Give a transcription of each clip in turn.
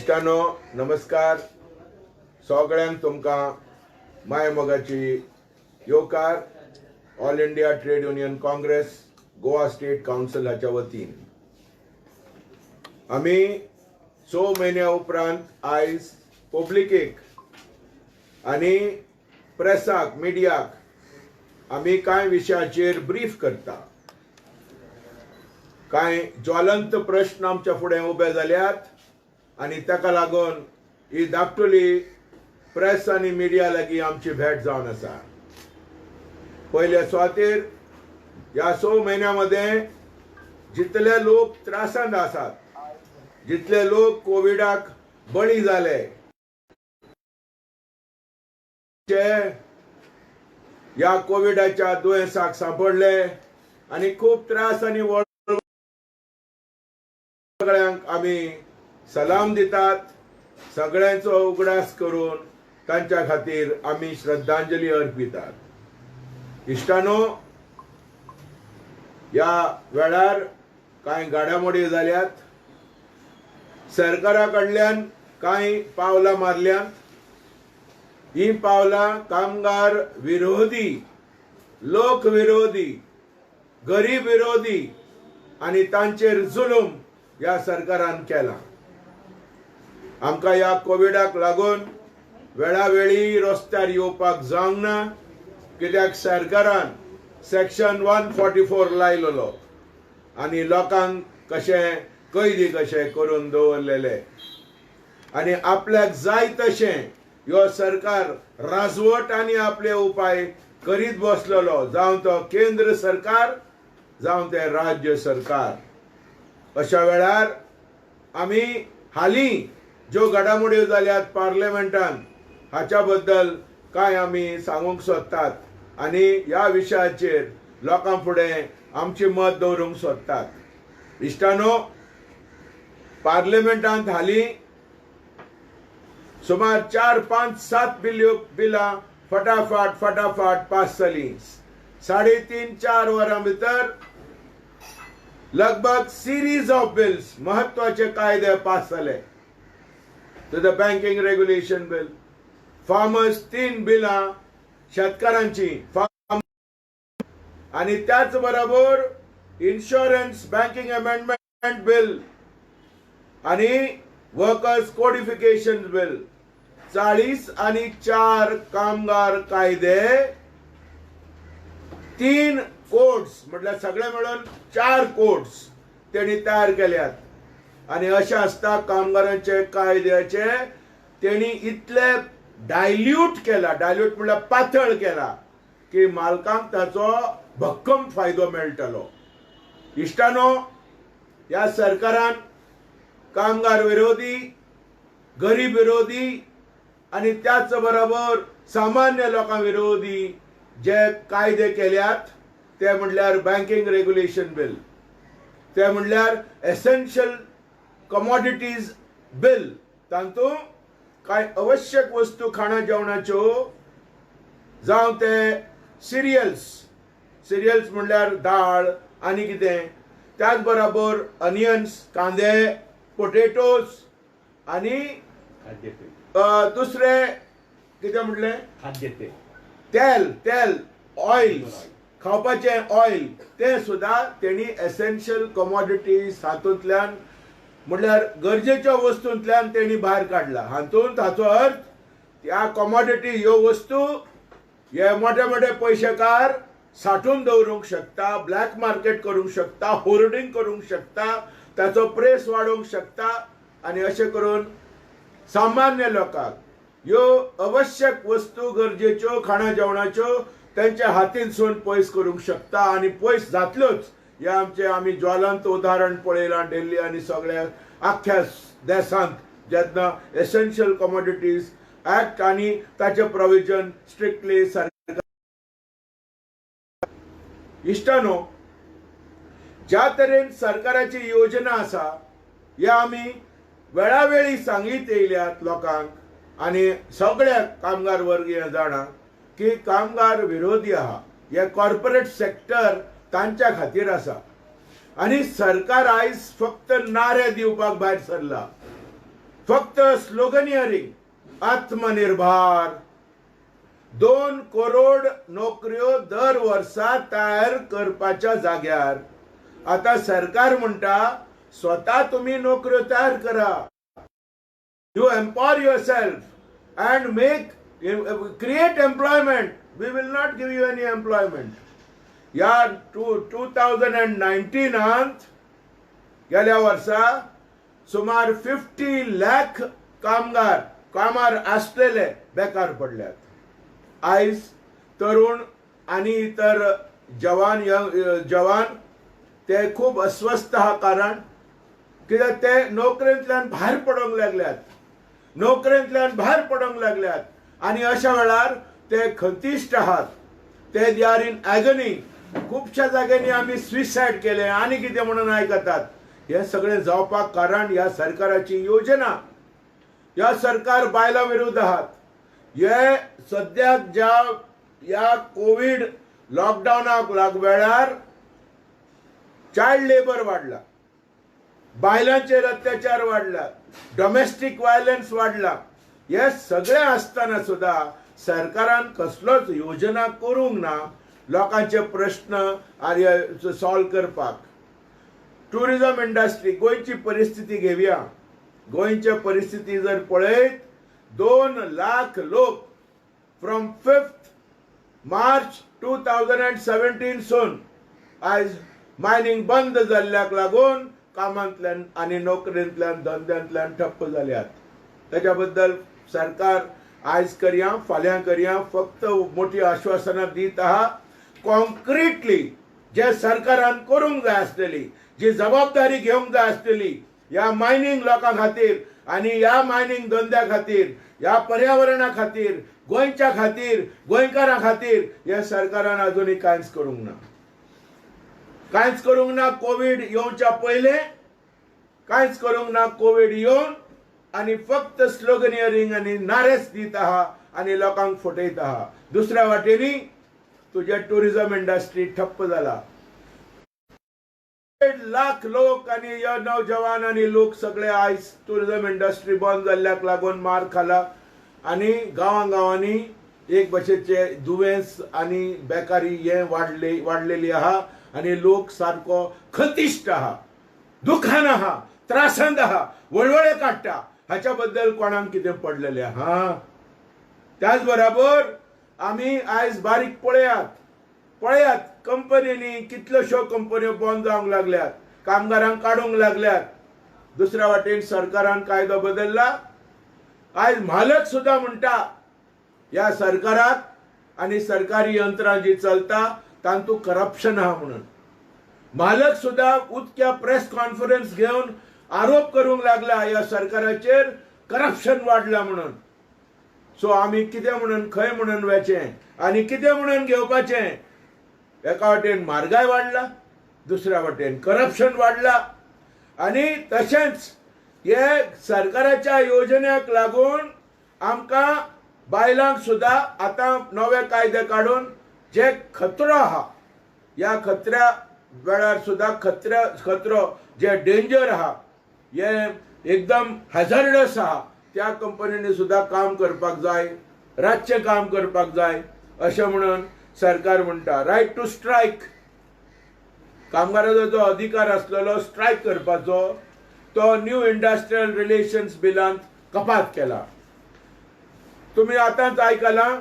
इष्टानो नमस्कार. सगळ्यांक तुमकां माय मोगाची येवकार. All India trade union Congress Goa state council हाच्या वतीन आमी 6 म्हयन्या उपरांत आयज पब्लिकेक आनी प्रेसाक मिडियाक आमी कांय विशयाचेर ब्रीफ करता. कांय ज्वलंत प्रश्न आमच्या फुडें उबे जाल्यात आनी ताका लागून ही धाकटुली प्रेस आनी मिडिया लागीं आमची भेट जावन आसा. पयल्या सुवातेर ह्या 6 म्हयन्यांमध्ये जितले लोक त्रासांत आसात, जितले लोक कोविडाक बळी जाले, ह्या कोविडाच्या दुयेंसाक सांपडले आनी खूब त्रास आनी सगळ्यांक आमी सलाम दितात. सगळ्यांचो उगडास करून तांच्या खातीर आमी श्रद्धांजली अर्पितात. इश्टानो, ह्या वेळार कांय घडामोडी जाल्यात. सरकारा कडल्यान कांय पावलां मारल्यात. ही पावलां कामगार विरोधी, लोक विरोधी, गरीब विरोधी आनी तांचेर जुलूम ह्या सरकारान केला. आमकां ह्या कोविडाक लागून वेळावेळी रस्त्यार येवपाक जावंक ना, कित्याक सरकारान सेक्शन 144 लायलोलो आनी लोकांक कैदी कशें करून दवरलेले आनी आपल्याक जाय तशें ह्यो सरकार राजवट आनी आपले उपाय करीत बसलेलो, जावं तो केंद्र सरकार जावं ते राज्य सरकार. अशा वेळार आमी हालीं ज्यो घडामोडी जाल्यात पार्लमेंटान हाच्या बद्दल कांय आमी सांगूंक सोदतात आनी ह्या विशयाचेर लोकां फुडें आमची मत दवरूंक सोदतात. इश्टानो, पार्लमेंटांत हालीं सुमार 4, 5, 7 बिलां फटाफट पास जालीं. 3.5, 4 वरां भितर लगभग सीरीज ऑफ बिल्स, महत्वाचे कायदे पास जाले. तो the banking regulation bill, farmers 3 बिलां शेतकारांची आणि त्याच बरोबर इन्शुरन्स बँकिंग अमेंडमेंट बिल आणि वर्कर्स कोडिफिकेशन बिल. 40 आणि 4 कामगार कायदे, 3 कोड्स म्हटल्यार सगळे मिळून 4 कोड्स त्यांनी तयार केल्यात. आणि अशें आसता कामगारांचे कायद्याचे त्यांनी इतले डायल्यूट म्हटल्यार पातळ केला की मालकांक ताचो भक्कम फायदो मेळटलो. इश्टानो, ह्या सरकारान कामगार विरोधी, गरीब विरोधी आणि त्याच बरोबर सामान्य लोकां विरोधी जे कायदे केल्यात ते म्हटल्यार बँकिंग रेग्युलेशन बिल, ते म्हटल्यार एसेन्शियल कमोडिटीज बिल. तातूंत कांय आवश्यक वस्तू खाणा जेवणाच्यो जावं ते सिरियल्स म्हटल्यार दाळ आनी कितें, त्याच बरोबर ऑनियन्स, कांदे, पोटेटोज आनी दुसरे कितें म्हटलें तेल ऑयल, खावपाचें ऑयल, ते सुद्धा तेणी एसेन्शियल कमोडिटीज हातूंतल्यान म्हटल्यार गरजेच्या वस्तूंतल्यान तेणी भायर काडला. हातूंत हाचो अर्थ ह्या कमोडिटी, ह्यो वस्तू हे मोठे पयशेकार साठून दवरूंक शकता, ब्लॅक मार्केट करूंक शकता, होर्डिंग करूंक शकता, ताचो प्रेस वाडोवंक शकता आनी अशें करून सामान्य लोकांक ह्यो आवश्यक वस्तू गरजेच्यो खाणा जेवणाच्यो त्यांच्या हातींसून पयस करूंक शकता. आनी पयस जातल्योच हे आमी ज्वलंत उदाहरण पळयलां दिल्ली आनी सगळ्या आख्या देशांत जेन्ना एसेन्शियल कमोडिटीज ऍक्ट आनी ताचे प्रोविजन स्ट्रिक्टली सरकार. इश्टानो, ज्या तरेन सरकाराची योजना आसा हे आमी वेळावेळी सांगीत येयल्यात लोकांक आनी सगळ्या कामगार वर्ग हे जाणा की कामगार विरोधी आहा, हे कॉर्पोरेट सेक्टर तांच्या खातीर आसा आनी सरकार आयज फक्त नारे दिवपाक भायर सरला. फक्त स्लोगनियरिंग आत्मनिर्भर 2 करोड नोकऱ्यो दर वर्सा तयार करपाच्या जाग्यार आता सरकार म्हणटा स्वतः तुम्ही नोकऱ्यो तयार करा. You empower yourself and create employment. We will not give you any employment. या 2019 गेल्या वर्सा सुमार 50 लाख कामार आसलेले बेकार पडल्यात. आयज तरुण आणि इतर जवान ते खूब अस्वस्थ आहा. कारण कित्याक ते नोकरेंतल्यान भायर पडोंक लागल्यात आणि अशा वेळार ते खंतिश्ट आहात. ते दे आर इन ॲगनी. खूपशा जाग्यांनी आम्ही सुसायड केले आणि कितें म्हणून आयकतात. हे सगळे जावपाक कारण ह्या सरकाराची योजना. ह्या सरकार बायलां विरुद्ध आहात. हे सद्याक या कोविड लॉकडाऊनाक वेळार चाइल्ड लेबर वाढला, बायलांचेर अत्याचार वाढला, डोमेस्टिक व्हायलन्स वाढला. हे सगळे असताना सुद्धा सरकारान कसलोच योजना करूंक ना लोकांचे प्रश्न सॉल्व करपाक. टुरिझम इंडस्ट्री गोंयची परिस्थिती घेवया. गोंयची परिस्थिती जर पळयत 2 लाख लोक फ्रॉम 5th मार्च 2017 सून आयज मायनिंग बंद जाल्ल्याक लागून कामांतल्यान आणि नोकरेंतल्यान धंद्यांतल्यान ठप्प जाल्यात. त्याच्या बद्दल सरकार आयज करया फाल्यां करया फक्त मोठी आश्वासनां दीत आहा. कॉन्क्रीटली जे सरकारान करूंक जाय आसलेली, जी जबाबदारी घेवंक जाय आसलेली ह्या मायनिंग लोकां खातीर आणि ह्या मायनिंग धंद्या खातीर, ह्या पर्यावरणा खातीर, गोंयच्या खातीर, गोंयकारां खातीर ह्या सरकारान अजुनूय कांयच करूंक ना. कोविड येवच्या पयले कांयच करूंक ना. कोविड येवन आणि फक्त स्लोगनियरिंग आणि नारेच दीत आहा आणि लोकांक फटयत आहा. दुसऱ्या वाटेनी तुझे टुरिझम इंडस्ट्री ठप्प जाला. 1.5 लाख लोक आणि या नौजवान आणि लोक सगळे आयज टुरिझम इंडस्ट्री बंद जाल्ल्याक लागून मार खाला आणि गांवांनी एक भशेचे दुयेंस आणि बेकारी हे वाडलेली आहा आणि लोक सारको खंतिश्ट आहा, दुखान आहा, त्रासांत आहा, वळवळे काडटा. हाच्या बद्दल कोणाक कितें पडलेले आहा. त्याच बरोबर आम्ही आयज बारीक पळयात कंपनीनी कितल्योश्यो कंपन्यो बंद जावंक लागल्यात, कामगारांक काडूंक लागल्यात. दुसऱ्या वाटेन सरकारान कायदो बदलला. आयज मालक सुद्धा म्हणटा या सरकाराक आणि सरकारी यंत्रां जी चलता तांतूं करप्शन आहा म्हणून. मालक सुद्धा उदक्या प्रेस कॉन्फरन्स घेवन आरोप करूंक लागला या सरकाराचेर करप्शन वाडला म्हणून. सो आमी कितें म्हणून खंय म्हणून वेचें आणि कितें म्हणून घेवपाचें. एका वाटेन म्हारगाय वाडला, दुसऱ्या वाटेन करप्शन वाडला आणि तशेंच हे सरकाराच्या योजनेक लागून आमकां बायलांक सुद्धा आता नवे कायदे काढून जे खतरो आहा या खतऱ्या वेळार सुद्धा खतरो जे डेंजर आहा हे एकदम हॅझार्डस आहा त्या कंपनीने सुद्धा काम करपाक जाय, रातचे काम करपाक जाय अशें म्हणून सरकार म्हणटा. रायट टू स्ट्रायक, कामगाराचो जो अधिकार आसलेलो स्ट्रायक करपाचो तो न्यू इंडस्ट्रियल रिलेशन्स बिलांत कपात केला. तुम्ही आतांच आयकलां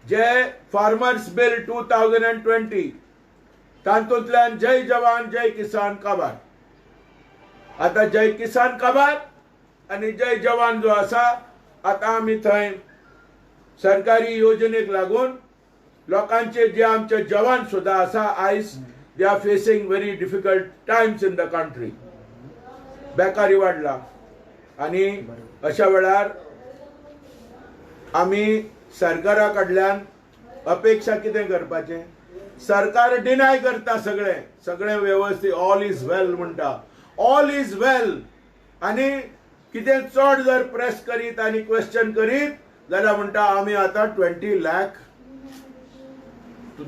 जे फार्मर्स बिल 2020 तातूंतल्यान जय जवान जय किसान काबार. आता जय किसान काबार आणि जय जवान जो आसा आता आमी थंय सरकारी योजनेक लागून लोकांचे जे आमचे जवान सुद्धा आसा आयज they are facing very difficult times in the country. बेकारी वाडला आणि अशा वेळार आमी सरकारा कडल्यान अपेक्षा कितें करपाचें. सरकार डिनाय करता सगळे व्यवस्थित ऑल इज वेल म्हणटा. ऑल इज वेल आणि कितें चड जर प्रेस करीत आणि क्वेश्चन करीत जाल्यार म्हणटा आमी आता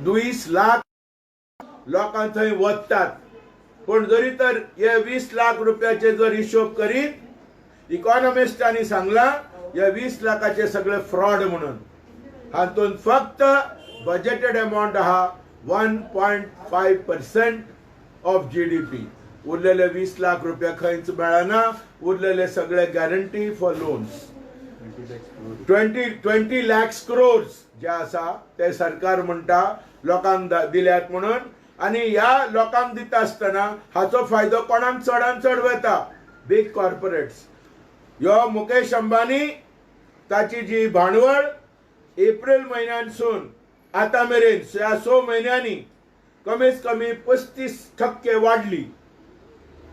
20 लाख लोकां थंय वतात. पण जरी तर हे 20 लाख रुपयाचे जर हिशोब करीत इकॉनॉमिस्टांनी सांगला या 20 लाखाचे सगळे फ्रॉड म्हणून. हातून फक्त बजेटेड अमाउंट आहा 1.5% ऑफ GDP. उरलेले 20 लाख रुपया खंयच मेळना. उरलेले सगळे guarantee for loans. 20 lakhs crores जे आसा ते सरकार म्हणटा लोकांक दिल्यात म्हणून. आणि या लोकांक दिता आसतना हाचो फायदो कोणाक चडान चड वता? Big corporates. ह्यो मुकेश अंबानी ताची जी भांडवळ एप्रिल म्हयन्यानसून आता मेरेन 6 म्हयन्यांनी कमीत कमी 35% वाडली.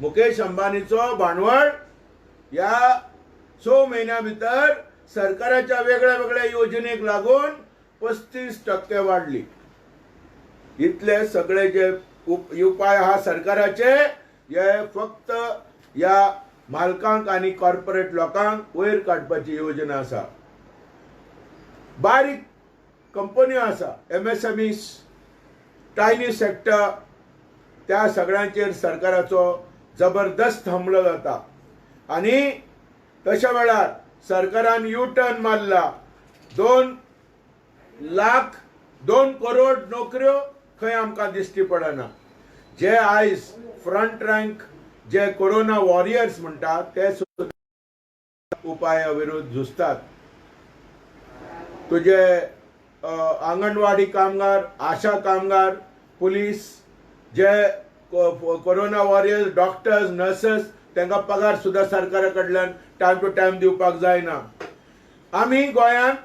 मुकेश अंबानीचो भांडवळ या 6 म्हयन्या भितर सरकाराच्या वेगळ्या वेगळ्या योजनेक लागून 35% वाडली. इतले सगळे जे उपाय आहा सरकाराचे हे फक्त या मालकांक आणि कॉर्पोरेट लोकांक वयर काडपाची योजना आसा. बारीक कंपन्यो आसा, MSMEs, टायनी सेक्टर, त्या सगळ्यांचेर सरकाराचो जबरदस्त हमलो जाता. आणि तशा वेळार सरकारान U-turn मारला. 2 करोड नोकऱ्यो खंय आमकां दिश्टी पडना. जे आयज फ्रंट रँक जे कोरोना वॉरियर्स म्हणटात ते सुद्दां उपाया विरुद्ध झुजतात. तुझे आंगणवाडी कामगार, आशा कामगार, पुलीस, जे कोरोना वॉरियर्स, डॉक्टर्स, नर्सेस तांकां पगार सुद्दां सरकारा कडल्यान टायम टू टायम दिवपाक जायना. आमी गोंयांत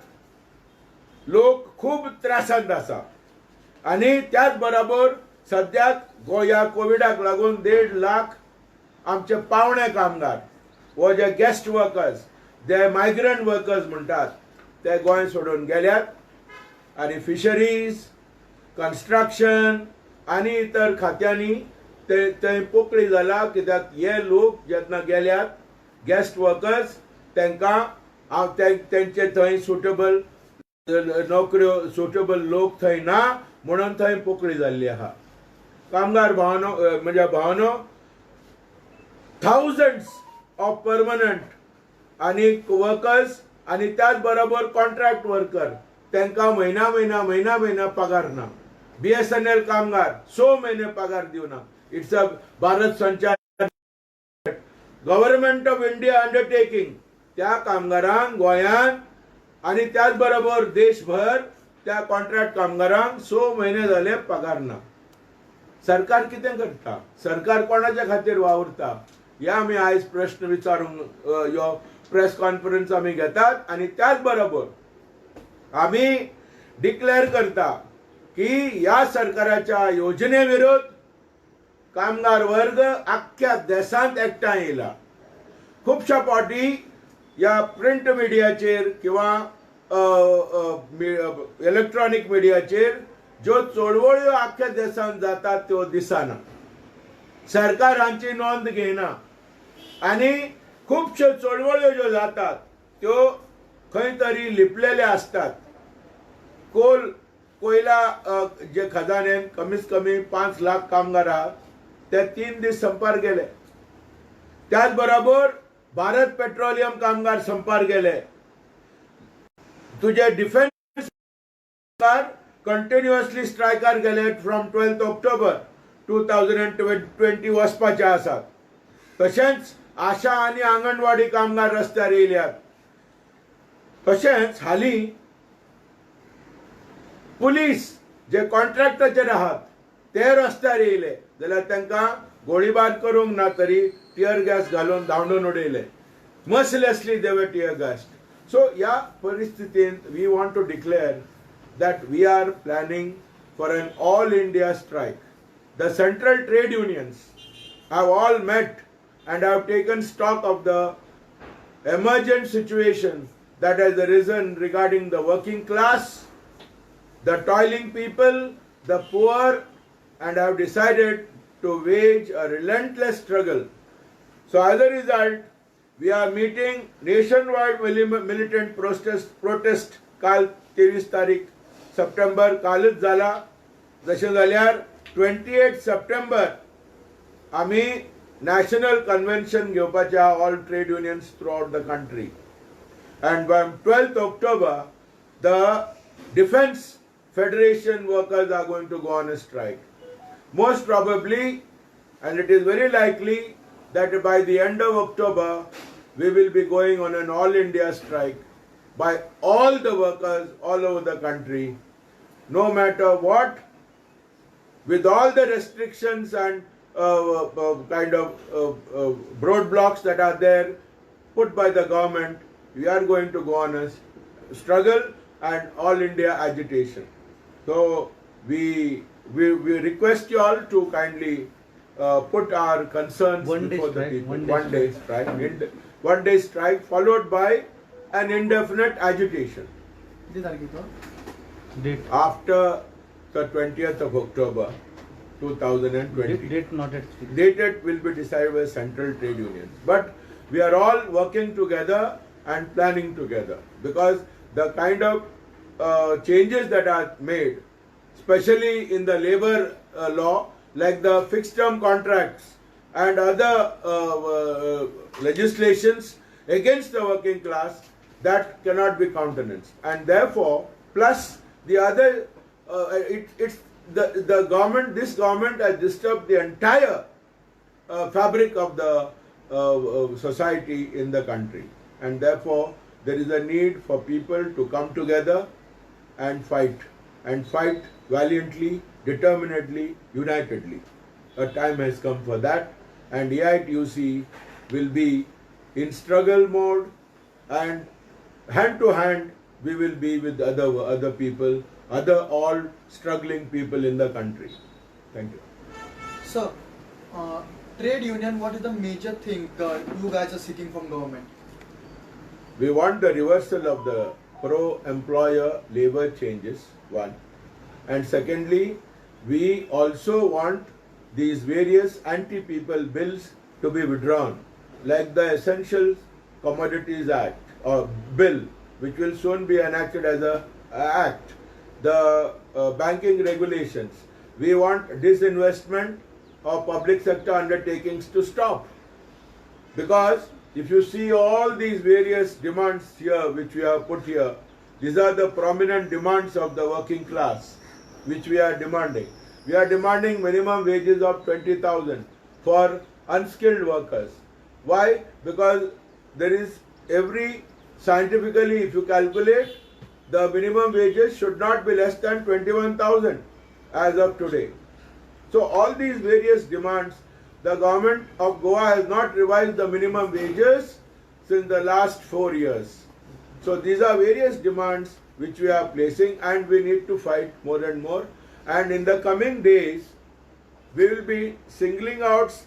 लोक खूब त्रासांत आसा. आणि त्याच बरोबर सद्याक गोंया कोविडाक लागून 1.5 लाख आमचे पावणे कामगार व जे गेस्ट वर्कर्स, जे मायग्रंट वर्कर्स म्हणटात ते गोंय सोडून गेल्यात. आणि फिशरीज, कन्स्ट्रक्शन आणि इतर खात्यांनी ते थंय पोकळी जाला. कित्याक हे लोक जेन्ना गेल्यात गेस्ट वर्कर्स तांकां तेंचे थंय सुटेबल नोकऱ्यो, सुटेबल लोक थंय ना म्हणून थंय पोकळी जाल्ली आहा. कामगार भावनो म्हणजे भावनो thousands ऑफ परमनंट आणि वर्कर्स आणि त्याच बरोबर कॉन्ट्रॅक्ट वर्कर तांकां महिना पगार ना. BSNL कामगार 6 महिने पगार दिवना. इट्स अ भारत संचार गव्हर्नमेंट ऑफ इंडिया अंडरटेकिंग. त्या कामगारांक गोंयांत आणि त्याच बरोबर देशभर त्या कॉन्ट्रॅक्ट कामगारांक 6 महिने झाले पगार ना. सरकार कितें करता? सरकार कोणाच्या खातीर वावरता? या आमी आयज प्रश्न विचारूंक यो प्रेस कॉन्फरन्स आमी घेतात. आणि त्याच बरोबर आमी डिक्लेअर करता की या सरकाराच्या योजने विरुद्ध कामगार वर्ग अख्ख्या देशांत एकठांय येयला. खुबशा फावटी या प्रिंट मिडियाचेर किंवा इलेक्ट्रॉनिक मिडियाचेर ज्यो चळवळ्यो अख्ख्या देशांत जातात त्यो दिसना. सरकार हांची नोंद घेयना. आणि खुबश्यो चळवळ्यो ज्यो जातात त्यो खंय तरी लिपलेले असतात. कोयला जे खजान्यान कमीत कमी 5 लाख कामगार आहात ते 3 दीस संपार गेले. त्याच बरोबर भारत पेट्रोलियम कामगार संपार गेले. तुझे डिफेन्स कंटिन्युअसली स्ट्रायकार गेले फ्रॉम 12 ऑक्टोबर 2020 वचपाचे आसात. तशेंच आशा आणि आंगणवाडी कामगार रस्त्यार येयल्यात. तशेंच हालीं पुलीस जे कॉन्ट्रॅक्टाचेर आहात ते रस्त्यार येयले जाल्यार तांकां गोळीबार करूंक ना तरी टियर गॅस घालून धांवडून उडयले. मर्सिलेसली दे वर टियर गॅस. So, या परिस्थितीत we want to declare that we are planning for an all India strike. The central trade unions have all met and have taken stock of the emergent situation that has arisen regarding the working class, the toiling people, the poor, and have decided to wage a relentless struggle. So as a result, we are meeting nationwide militant protest काल 23 तारीख September कालच झाला. जशें जाल्यार 28 September आमी national convention घेवपाचे आहा all trade unions throughout the country. And by 12th October, the Defence Federation workers are going to go on a strike. Most probably, and it is very likely, that by the end of October, we will be going on an all India strike by all the workers all over the country, no matter what, with all the restrictions and roadblocks that are there put by the government. We are going to go on a struggle and all India agitation. So we request you all to kindly put our concerns before the people. One day strike followed by an indefinite agitation. Date. After the 20th of October 2020. Date not at fixed. Date will be decided by central trade unions. But we are all working together and planning together, because the kind of changes that are made, especially in the labor law, like the fixed term contracts and other legislations against the working class, that cannot be countenanced. And therefore, plus the other, the government, this government has disturbed the entire fabric of the society in the country. And therefore, there is a need for people to come together and fight valiantly, determinedly, unitedly. A time has come for that, and AITUC will be in struggle mode, and hand to hand we will be with other people, all struggling people in the country. Thank you. So, trade union, what is the major thing you guys are seeking from government? We want the reversal of the pro-employer labor changes, one. And secondly, we also want these various anti-people bills to be withdrawn, like the Essential Commodities Act or bill, which will soon be enacted as a act. The banking regulations. We want disinvestment of public sector undertakings to stop. Because if you see all these various demands here, which we have put here, these are the prominent demands of the working class, which we are demanding. We are demanding minimum wages of 20,000 for unskilled workers. Why? Because there is scientifically, if you calculate, the minimum wages should not be less than 21,000 as of today. So all these various demands, the government of Goa has not revised the minimum wages since the last 4 years. So these are various demands which we are placing, and we need to fight more and more. And in the coming days, we will be singling out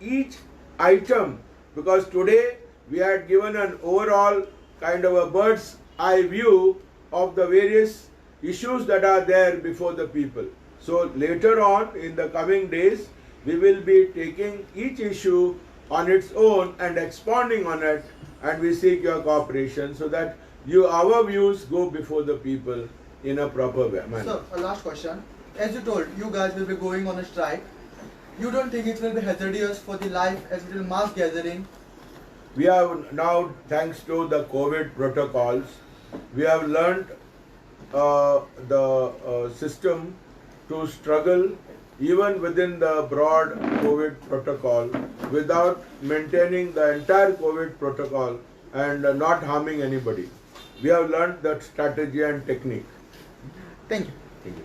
each item, because today we had given an overall kind of a bird's eye view of the various issues that are there before the people. So later on in the coming days, we will be taking each issue on its own and expounding on it, and we seek your cooperation so that our views go before the people in a proper manner. So, a last question. As you told, you guys will be going on a strike. You don't think it will be hazardous for the life as it will mass gathering? We have now, thanks to the COVID protocols, we have learnt the system to struggle even within the broad COVID protocol without maintaining the entire COVID protocol and not harming anybody. We have learnt that strategy and technique. Thank you. Thank you.